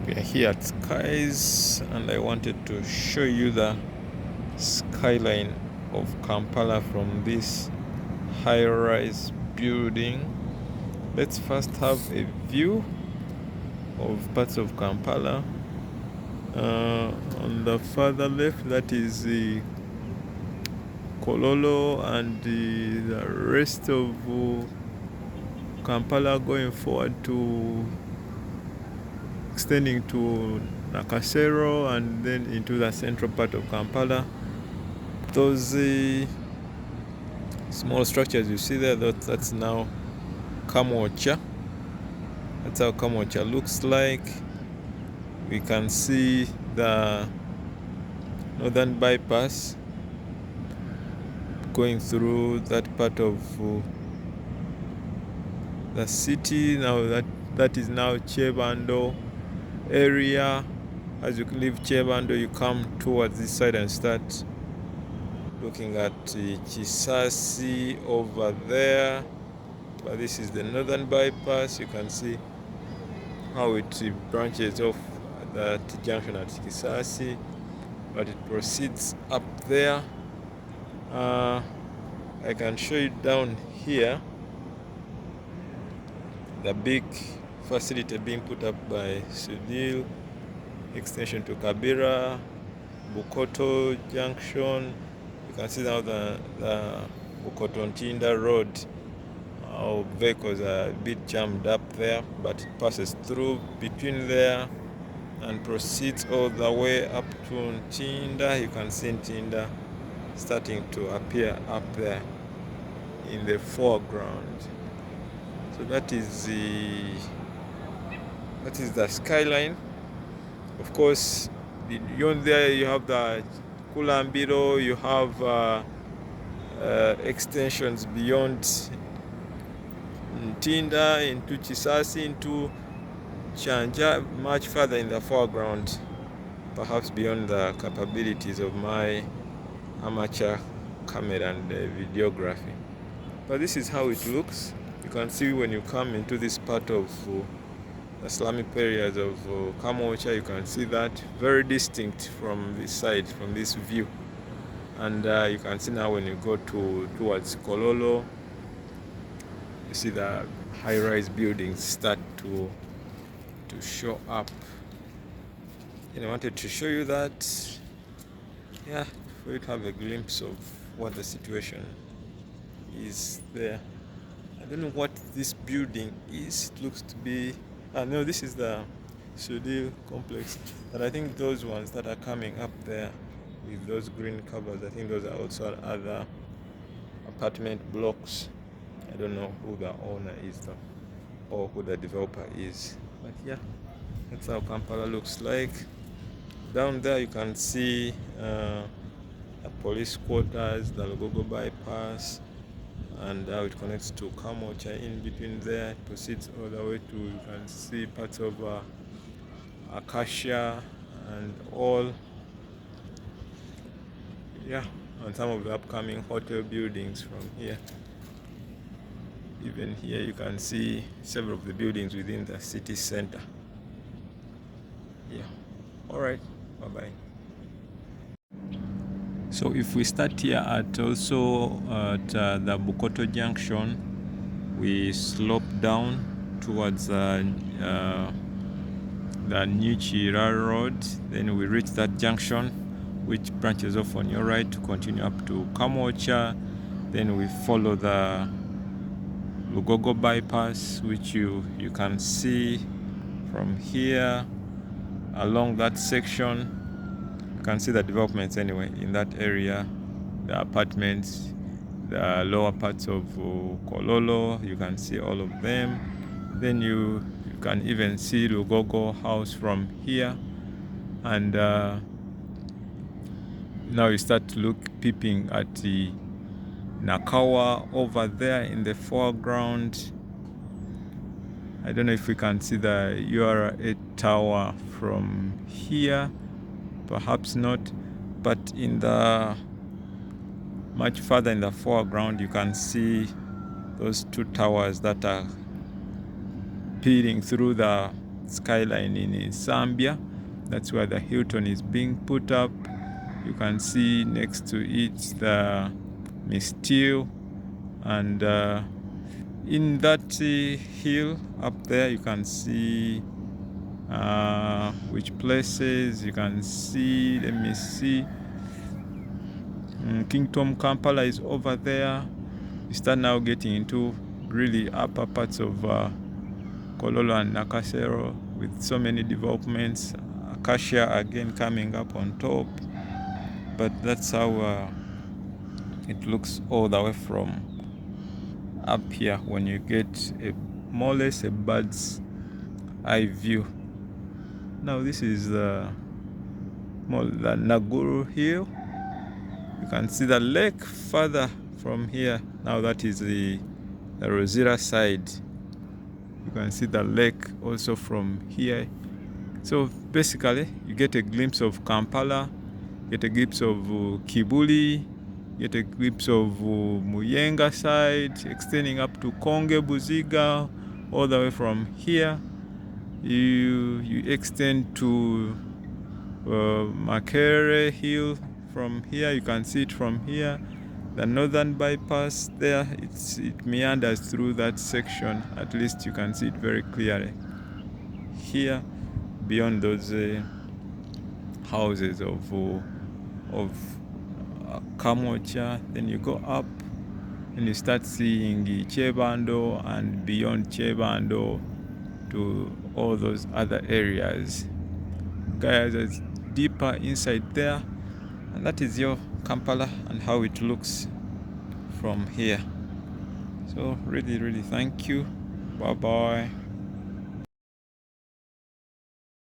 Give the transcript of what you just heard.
We are here at Skies, and I wanted to show you the skyline of Kampala from this high-rise building. Let's first have a view of parts of Kampala. On the further left, that is the Kololo and the rest of Kampala going forward to extending to Nakasero and then into the central part of Kampala. Those small structures you see there, that's now Kamocha. That's how Kamocha looks like. We can see the northern bypass going through that part of the city. Now that is now Chebando area. As you leave Chebando, you come towards this side and start looking at Chisasi over there. But this is the northern bypass. You can see how it branches off at that junction at Chisasi, but it proceeds up there. I can show you down here the big facility being put up by Sudil, extension to Kabira, Bukoto Junction. You can see now the Bukoto Ntinda Road. Our vehicles are a bit jammed up there, but it passes through between there and proceeds all the way up to Ntinda. You can see Ntinda starting to appear up there in the foreground. So that is the skyline. Of course, beyond there you have the Kulambiro, you have extensions beyond Ntinda into Chisasi, into Chanja, much further in the foreground, perhaps beyond the capabilities of my amateur camera and videography. But this is how it looks. You can see when you come into this part of the slummy areas of Kamocha, you can see that very distinct from this side, from this view. And you can see now when you go towards Kololo, you see the high-rise buildings start to show up. And I wanted to show you that, yeah, for you to have a glimpse of what the situation is there. I don't know what this building is. It looks to be, no, this is the Sudil complex. But I think those ones that are coming up there with those green covers, I think those are also other apartment blocks. I don't know who the owner is though, or who the developer is. But yeah, that's how Kampala looks like. Down there you can see the police quarters, the Lugogo bypass, and how it connects to Kamocha. In between there, it proceeds all the way to, you can see parts of Acacia and all. Yeah, and some of the upcoming hotel buildings from here. Even here you can see several of the buildings within the city center. Yeah, all right, bye-bye. So if we start here at also at the Bukoto Junction, we slope down towards the New Chira Road, then we reach that junction which branches off on your right to continue up to Kamocha. Then we follow the Lugogo bypass, which you can see from here along that section. You can see the developments anyway in that area, the apartments, the lower parts of Kololo, you can see all of them. Then you can even see Lugogo house from here, and now you start to look peeping at the Nakawa over there in the foreground. I don't know if we can see the URA tower from here, perhaps not, but in the much further in the foreground you can see those two towers that are peering through the skyline in Zambia. That's where the Hilton is being put up. You can see next to it the Misteel, and in that hill up there you can see which places you can see. Let me see. Kingdom Kampala is over there. You start now getting into really upper parts of Kololo and Nakasero with so many developments. Acacia again coming up on top. But that's how it looks all the way from up here when you get more or less a bird's eye view. Now this is the Naguru Hill. You can see the lake further from here. Now that is the Rosira side. You can see the lake also from here. So basically you get a glimpse of Kampala, get a glimpse of Kibuli, get a glimpse of Muyenga side, extending up to Konge, Buziga, all the way from here. You extend to Makere Hill. From here you can see it from here. The northern bypass there, it meanders through that section. At least you can see it very clearly here beyond those houses of Kamocha. Then you go up and you start seeing Chebando, and beyond Chebando to all those other areas. Guys, it's deeper inside there, and that is your Kampala and how it looks from here. So really thank you. Bye bye.